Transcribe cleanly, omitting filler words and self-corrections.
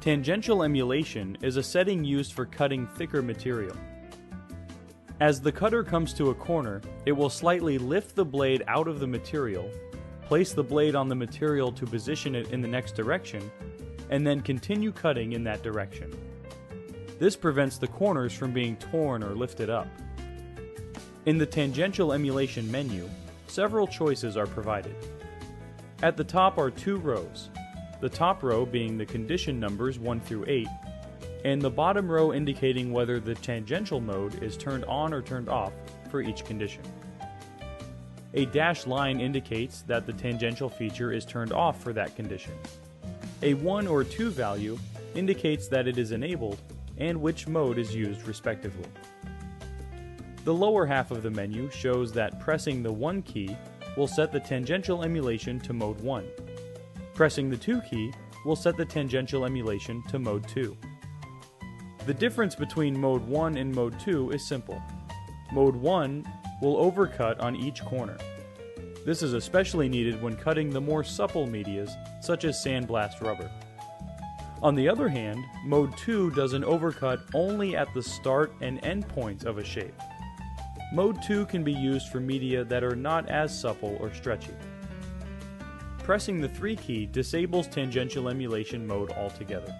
Tangential emulation is a setting used for cutting thicker material. As the cutter comes to a corner, it will slightly lift the blade out of the material, place the blade on the material to position it in the next direction, and then continue cutting in that direction. This prevents the corners from being torn or lifted up. In the Tangential Emulation menu, several choices are provided. At the top are two rows, the top row being the condition numbers 1 through 8, and the bottom row indicating whether the tangential mode is turned on or turned off for each condition. A dashed line indicates that the tangential feature is turned off for that condition. A 1 or 2 value indicates that it is enabled and which mode is used respectively. The lower half of the menu shows that pressing the 1 key will set the tangential emulation to mode 1. Pressing the 2 key will set the tangential emulation to mode 2. The difference between mode 1 and mode 2 is simple. Mode 1 will overcut on each corner. This is especially needed when cutting the more supple medias, such as sandblast rubber. On the other hand, mode 2 does an overcut only at the start and end points of a shape. Mode 2 can be used for media that are not as supple or stretchy. Pressing the 3 key disables tangential emulation mode altogether.